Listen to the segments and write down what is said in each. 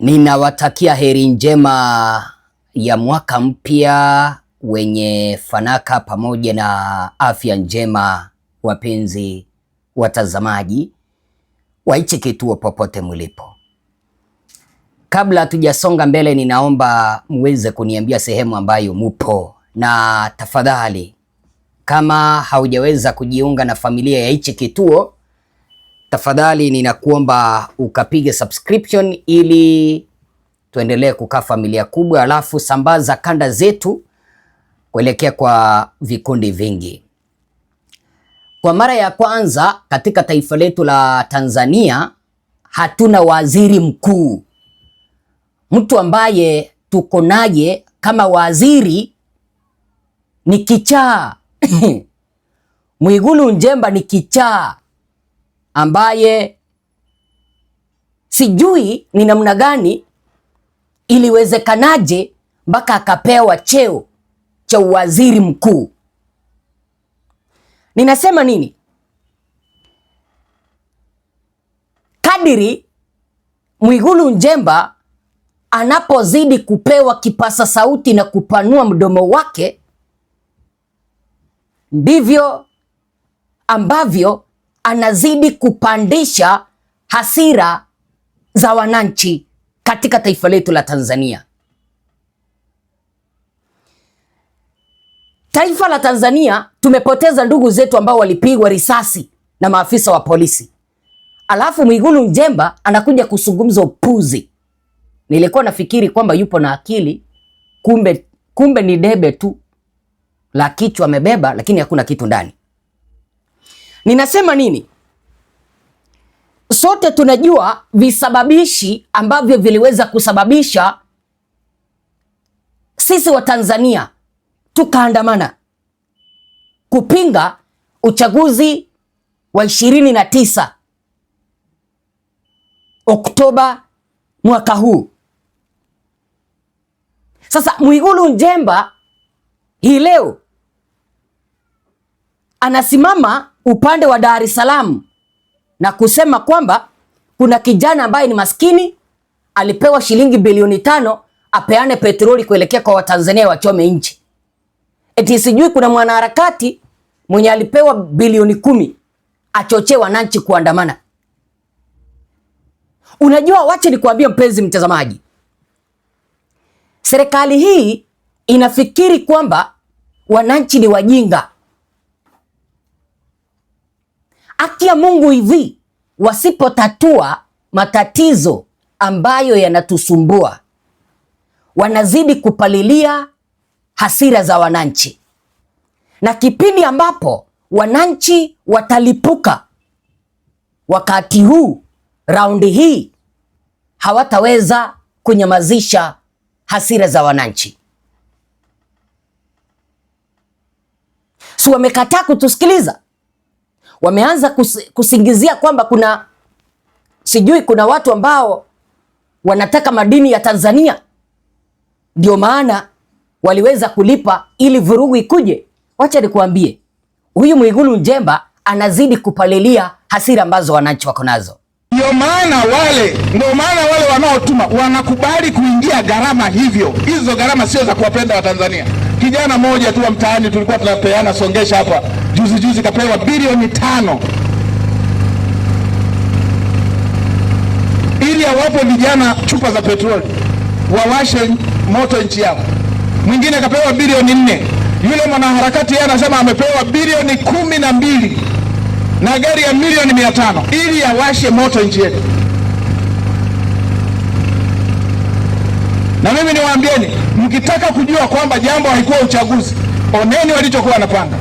Ninawatakia heri njema ya mwaka mpya wenye fanaka pamoja na afya njema, wapenzi watazamaji wa hichi kituo popote mlipo. Kabla hatujasonga mbele, ninaomba muweze kuniambia sehemu ambayo mupo, na tafadhali kama haujaweza kujiunga na familia ya hichi kituo, tafadhali ninakuomba ukapige subscription ili tuendelee kukaa familia kubwa, alafu sambaza kanda zetu kuelekea kwa vikundi vingi. Kwa mara ya kwanza katika taifa letu la Tanzania hatuna waziri mkuu. Mtu ambaye tuko naye kama waziri ni kichaa. Mwigulu Nchemba ni kichaa ambaye sijui ni namna gani iliwezekanaje mpaka akapewa cheo cha waziri mkuu. Ninasema nini? Kadiri Mwigulu Nchemba anapozidi kupewa kipasa sauti na kupanua mdomo wake, ndivyo ambavyo anazidi kupandisha hasira za wananchi katika taifa letu la Tanzania. Taifa la Tanzania tumepoteza ndugu zetu ambao walipigwa risasi na maafisa wa polisi. Alafu Mwigulu Nchemba anakuja kuzungumza upuzi. Nilikuwa nafikiri kwamba yupo na akili, kumbe ni debe tu la kichwa amebeba, lakini hakuna kitu ndani. Ninasema nini? Sote tunajua visababishi ambavyo viliweza kusababisha sisi wa Tanzania tukaandamana kupinga uchaguzi wa 29 Oktoba mwaka huu. Sasa Mwigulu Nchemba hii leo anasimama upande wa Dar es Salaam na kusema kwamba kuna kijana ambaye ni maskini alipewa shilingi bilioni 5 apeane petroli kuelekea kwa Watanzania wachome nchi. Eti sijui kuna mwanaharakati mwenye alipewa bilioni 10 achochee wananchi kuandamana. Unajua, wacha nikwambie mpenzi mtazamaji, serikali hii inafikiri kwamba wananchi ni wajinga. Haki ya Mungu, hivi wasipotatua matatizo ambayo yanatusumbua, wanazidi kupalilia hasira za wananchi, na kipindi ambapo wananchi watalipuka, wakati huu, raundi hii, hawataweza kunyamazisha hasira za wananchi. Si wamekataa kutusikiliza? Wameanza kusingizia kwamba kuna watu ambao wanataka madini ya Tanzania, ndio maana waliweza kulipa ili vurugu ikuje. Wacha nikuambie, huyu Mwigulu Nchemba anazidi kupalilia hasira ambazo wananchi wako nazo. Ndio maana wale wanaotuma wanakubali kuingia gharama hivyo. Hizo gharama sio za kuwapenda Watanzania. Kijana mmoja tu wa mtaani tulikuwa tunapeana songesha hapa juzi kapewa bilioni 5 ili awape vijana chupa za petroli wawashe moto nchi yao. Mwingine kapewa bilioni 4. Yule mwanaharakati yeye anasema amepewa bilioni 12 na gari ya milioni 500 ili awashe moto nchi yetu. Na mimi niwaambieni, mkitaka kujua kwamba jambo haikuwa uchaguzi, oneni walichokuwa wanapanga.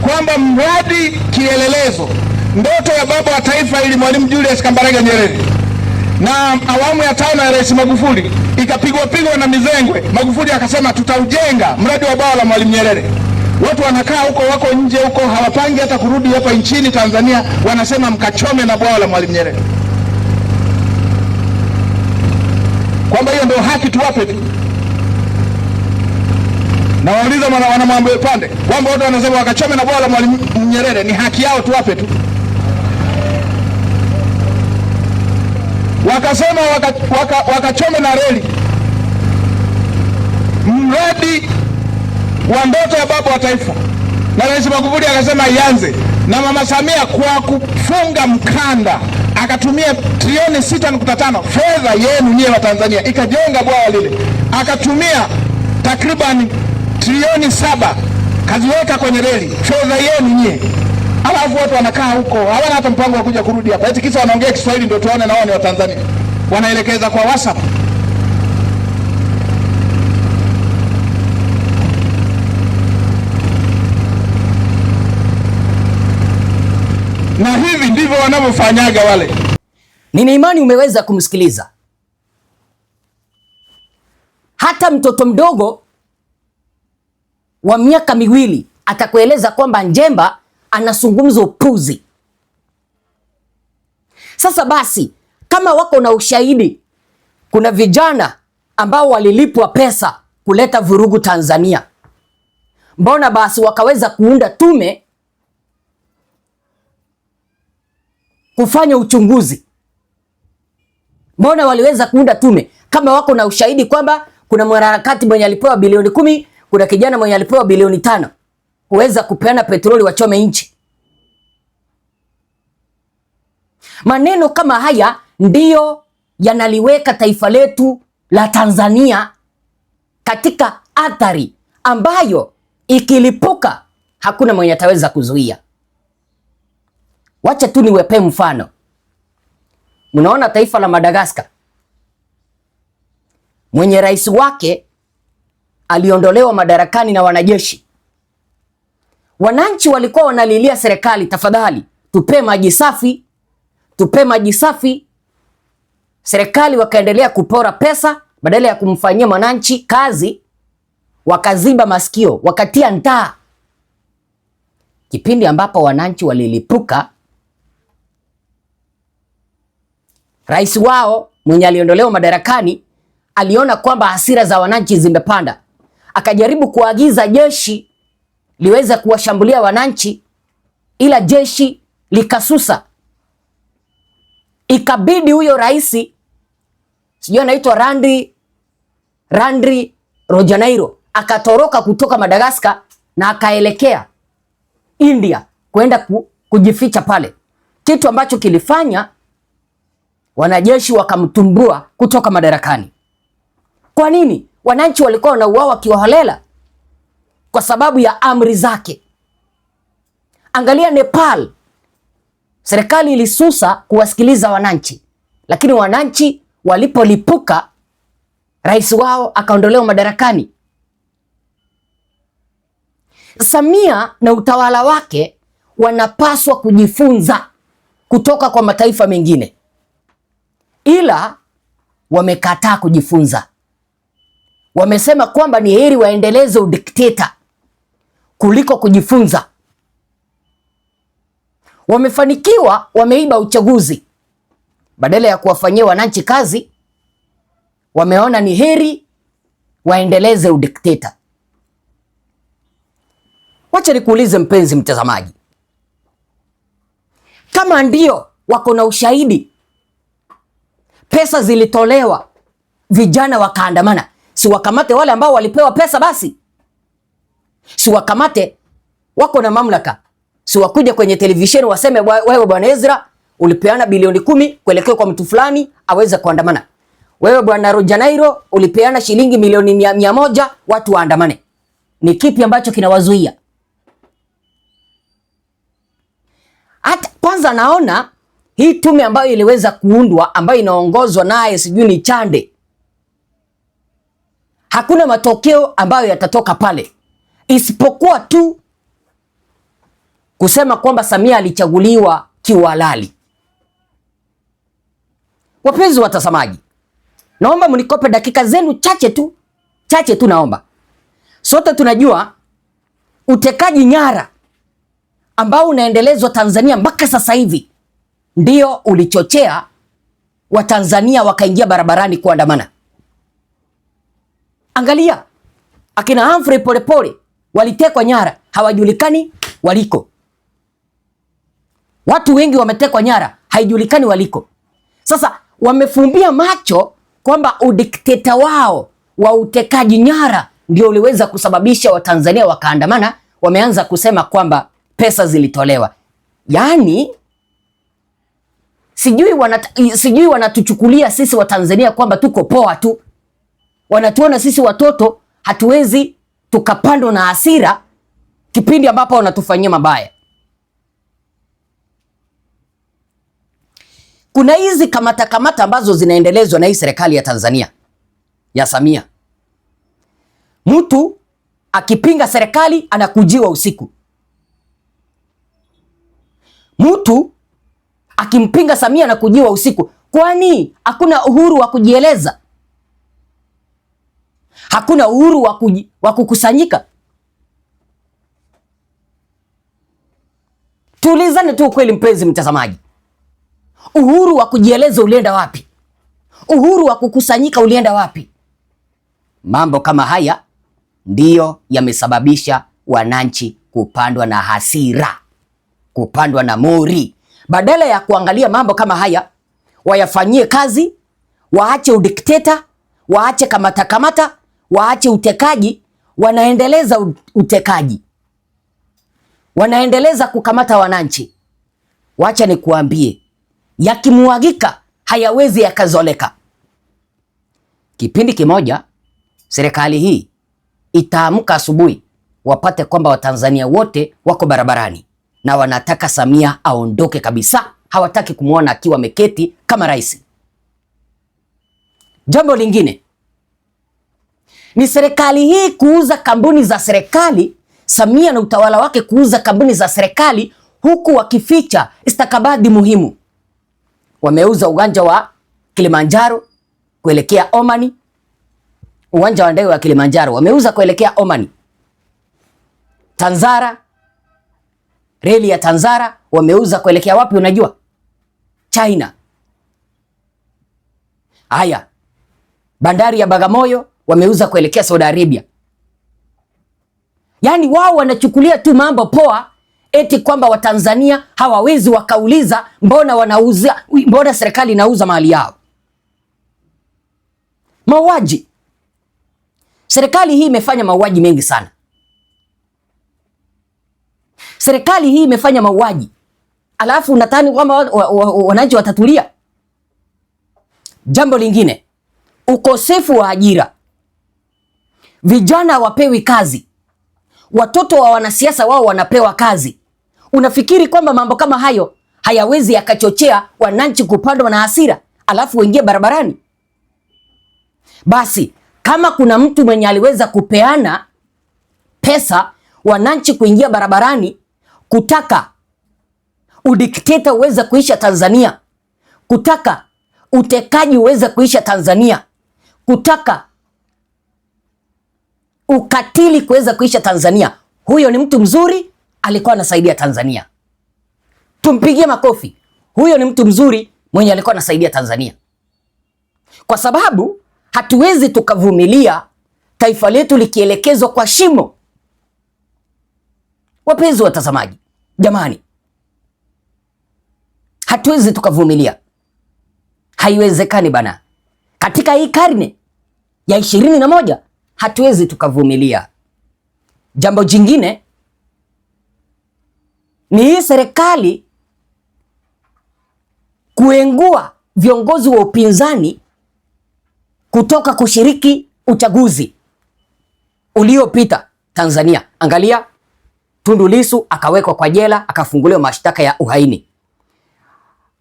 Kwamba mradi kielelezo, ndoto ya baba wa taifa ili Mwalimu Julius Kambarage Nyerere, na awamu ya 5 ya Rais Magufuli ikapigwa na mizengwe. Magufuli akasema tutaujenga mradi wa bwawa la Mwalimu Nyerere. Watu wanakaa huko, wako nje huko, hawapangi hata kurudi hapa nchini Tanzania, wanasema mkachome na bwawa la Mwalimu Nyerere. Kwamba hiyo ndio haki tuwape tu. Na wauliza wanamwambia pande kwamba watu wanasema wakachome na bwawa la Mwalimu Nyerere ni haki yao tuwape tu. wakasema wakachome na reli. Mradi wa ndoto ya baba wa taifa, na Rais Magufuli akasema ianze, na Mama Samia kwa kufunga mkanda akatumia trilioni 6.5 fedha yenu nyie wa Tanzania ikajenga bwawa lile, akatumia takriban trilioni 7 kaziweka kwenye reli, fedha yenu nyie. Alafu watu wanakaa huko hawana hata mpango wa kuja kurudi hapa, eti kisa wanaongea Kiswahili ndio tuone na wao ni wa Tanzania, wanaelekeza kwa WhatsApp. Na hivi ndivyo wanavyofanyaga wale. Nina imani umeweza kumsikiliza. Hata mtoto mdogo wa miaka miwili atakueleza kwamba Njemba anazungumza upuzi. Sasa basi, kama wako na ushahidi kuna vijana ambao walilipwa pesa kuleta vurugu Tanzania, mbona basi wakaweza kuunda tume kufanya uchunguzi? Mbona waliweza kuunda tume kama wako na ushahidi kwamba kuna mwanaharakati mwenye alipewa bilioni 10, kuna kijana mwenye alipewa bilioni 5 kuweza kupeana petroli wachome nchi? Maneno kama haya ndiyo yanaliweka taifa letu la Tanzania katika athari ambayo ikilipuka hakuna mwenye ataweza kuzuia. Wacha tu niwepe mfano. Mnaona taifa la Madagascar, mwenye rais wake aliondolewa madarakani na wanajeshi. Wananchi walikuwa wanalilia serikali, tafadhali tupe maji safi, tupe maji safi. Serikali wakaendelea kupora pesa, badala ya kumfanyia mwananchi kazi wakaziba masikio, wakatia ntaa. Kipindi ambapo wananchi walilipuka, rais wao mwenye aliondolewa madarakani aliona kwamba hasira za wananchi zimepanda, akajaribu kuagiza jeshi liweze kuwashambulia wananchi, ila jeshi likasusa. Ikabidi huyo rais, sijui anaitwa Randri Rojanairo, akatoroka kutoka Madagascar na akaelekea India kwenda kujificha pale, kitu ambacho kilifanya wanajeshi wakamtumbua kutoka madarakani. Kwa nini? Wananchi walikuwa wanauawa kiholela kwa sababu ya amri zake. Angalia Nepal, serikali ilisusa kuwasikiliza wananchi, lakini wananchi walipolipuka, rais wao akaondolewa madarakani. Samia na utawala wake wanapaswa kujifunza kutoka kwa mataifa mengine, ila wamekataa kujifunza. Wamesema kwamba ni heri waendeleze udikteta kuliko kujifunza. Wamefanikiwa, wameiba uchaguzi. Badala ya kuwafanyia wananchi kazi, wameona ni heri waendeleze udikteta. Wacha nikuulize mpenzi mtazamaji, kama ndio wako na ushahidi pesa zilitolewa vijana wakaandamana, si wakamate wale ambao walipewa pesa basi? Si wakamate, wako na mamlaka. Si wakuja kwenye televisheni waseme wewe bwana Ezra ulipeana bilioni 10 kuelekea kwa mtu fulani aweze kuandamana. Wewe bwana Rojanairo ulipeana shilingi milioni 100 watu waandamane. Ni kipi ambacho kinawazuia? Hata kwanza naona hii tume ambayo iliweza kuundwa ambayo inaongozwa naye sijui ni Chande, hakuna matokeo ambayo yatatoka pale isipokuwa tu kusema kwamba Samia alichaguliwa kiuhalali. Wapenzi watazamaji, naomba mnikope dakika zenu chache tu naomba. Sote tunajua utekaji nyara ambao unaendelezwa Tanzania mpaka sasa hivi ndio ulichochea Watanzania wakaingia barabarani kuandamana. Angalia, akina Humphrey Polepole walitekwa nyara, hawajulikani waliko. Watu wengi wametekwa nyara, haijulikani waliko. Sasa wamefumbia macho kwamba udikteta wao wa utekaji nyara ndio uliweza kusababisha Watanzania wakaandamana. Wameanza kusema kwamba pesa zilitolewa. Yaani sijui wanatuchukulia sisi Watanzania kwamba tuko poa tu. Wanatuona sisi watoto hatuwezi tukapandwa na hasira kipindi ambapo wanatufanyia mabaya. Kuna hizi kamata ambazo zinaendelezwa na hii serikali ya Tanzania ya Samia. Mtu akipinga serikali anakujiwa usiku. Mtu akimpinga Samia anakujiwa usiku. Kwani hakuna uhuru wa kujieleza? Hakuna uhuru wa kukusanyika? Tuulizane tu kweli, mpenzi mtazamaji. Uhuru wa kujieleza ulienda wapi? Uhuru wa kukusanyika ulienda wapi? Mambo kama haya ndiyo yamesababisha wananchi kupandwa na hasira, kupandwa na mori. Badala ya kuangalia mambo kama haya, wayafanyie kazi, waache udikteta, waache kamata, waache utekaji. Wanaendeleza utekaji, wanaendeleza kukamata wananchi. Wacha nikuambie, yakimuagika hayawezi yakazoleka. Kipindi kimoja serikali hii itaamka asubuhi wapate kwamba Watanzania wote wako barabarani na wanataka Samia aondoke kabisa. Hawataki kumwona akiwa ameketi kama rais. Jambo lingine ni serikali hii kuuza kampuni za serikali. Samia na utawala wake kuuza kampuni za serikali huku wakificha stakabadhi muhimu. Wameuza uwanja wa Kilimanjaro kuelekea Omani. Uwanja wa ndege wa Kilimanjaro wameuza kuelekea Omani. Tanzara, reli ya Tanzara wameuza kuelekea wapi unajua? China. Haya, bandari ya Bagamoyo wameuza kuelekea Saudi Arabia. Yaani wao wanachukulia tu mambo poa, eti kwamba Watanzania hawawezi wakauliza mbona serikali inauza mali yao. Mauaji. Serikali hii imefanya mauaji mengi sana. Serikali hii imefanya mauaji. Alafu unadhani kwamba wananchi watatulia? Jambo lingine, ukosefu wa ajira. Vijana wapewi kazi. Watoto wa wanasiasa wao wanapewa kazi. Unafikiri kwamba mambo kama hayo hayawezi yakachochea wananchi kupandwa na hasira alafu waingie barabarani? Basi kama kuna mtu mwenye aliweza kupeana pesa wananchi kuingia barabarani kutaka udikteta uweze kuisha Tanzania, kutaka utekaji uweze kuisha Tanzania, kutaka ukatili kuweza kuisha Tanzania, huyo ni mtu mzuri, alikuwa anasaidia Tanzania. Tumpigie makofi. Huyo ni mtu mzuri mwenye alikuwa anasaidia Tanzania. Kwa sababu hatuwezi tukavumilia taifa letu likielekezwa kwa shimo. Wapenzi watazamaji, jamani, hatuwezi tukavumilia. Haiwezekani bana. Katika hii karne ya 21 hatuwezi tukavumilia. Jambo jingine ni hii serikali kuengua viongozi wa upinzani kutoka kushiriki uchaguzi uliopita Tanzania. Angalia, Tundu Lissu akawekwa kwa jela, akafunguliwa mashtaka ya uhaini.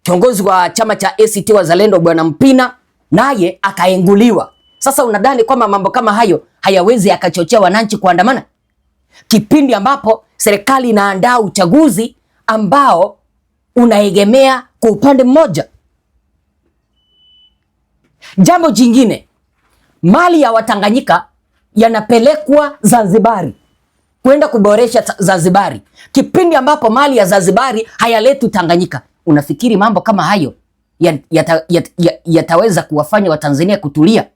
Kiongozi wa chama cha ACT Wazalendo Bwana Mpina naye akaenguliwa. Sasa unadhani kwamba mambo kama hayo hayawezi yakachochea wananchi kuandamana? Kipindi ambapo serikali inaandaa uchaguzi ambao unaegemea kwa upande mmoja. Jambo jingine, mali ya Watanganyika yanapelekwa Zanzibari kwenda kuboresha Zanzibari, kipindi ambapo mali ya Zanzibari hayaletu Tanganyika. Unafikiri mambo kama hayo yataweza kuwafanya Watanzania kutulia?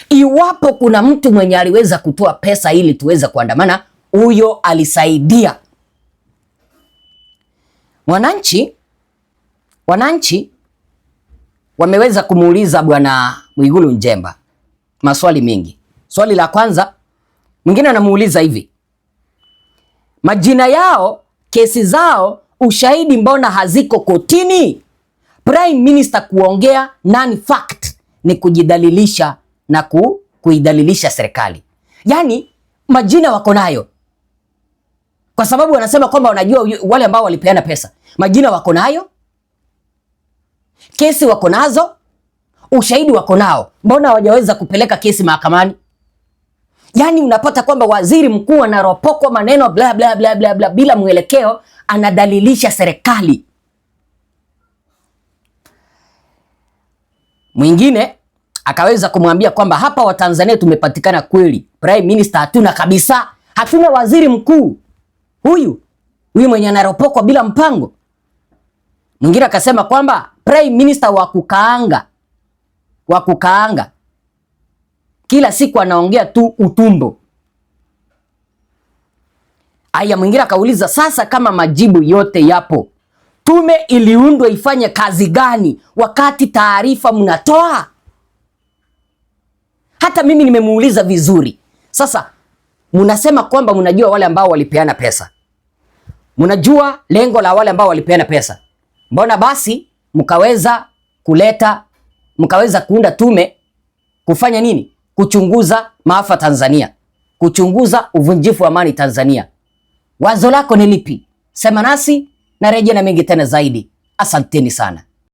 Iwapo kuna mtu mwenye aliweza kutoa pesa ili tuweze kuandamana, huyo alisaidia. Wananchi wameweza kumuuliza Bwana Mwigulu Nchemba maswali mengi. Swali la kwanza, mwingine anamuuliza hivi, majina yao, kesi zao, ushahidi mbona haziko kotini? Prime Minister kuongea non fact ni kujidalilisha na kuidalilisha serikali. Yaani majina wako nayo, kwa sababu wanasema kwamba wanajua wale ambao walipeana pesa. Majina wako nayo, kesi wako nazo, ushahidi wako nao, mbona hawajaweza kupeleka kesi mahakamani? Yaani unapata kwamba waziri mkuu anaropokwa maneno bla bla bla bla bla bila mwelekeo, anadalilisha serikali. Mwingine akaweza kumwambia kwamba hapa Watanzania tumepatikana kweli, Prime Minister hatuna kabisa, hatuna waziri mkuu huyu mwenye anaropokwa bila mpango. Mwingine akasema kwamba Prime Minister wa kukaanga, kila siku anaongea tu utumbo. Aya, mwingine akauliza sasa, kama majibu yote yapo, tume iliundwa ifanye kazi gani wakati taarifa mnatoa? Hata mimi nimemuuliza vizuri. Sasa mnasema kwamba mnajua wale ambao walipeana pesa, mnajua lengo la wale ambao walipeana pesa, mbona basi mkaweza kuunda tume kufanya nini? Kuchunguza maafa Tanzania, kuchunguza uvunjifu wa amani Tanzania. Wazo lako ni lipi? Sema nasi na rejea na mengi tena zaidi. Asanteni sana.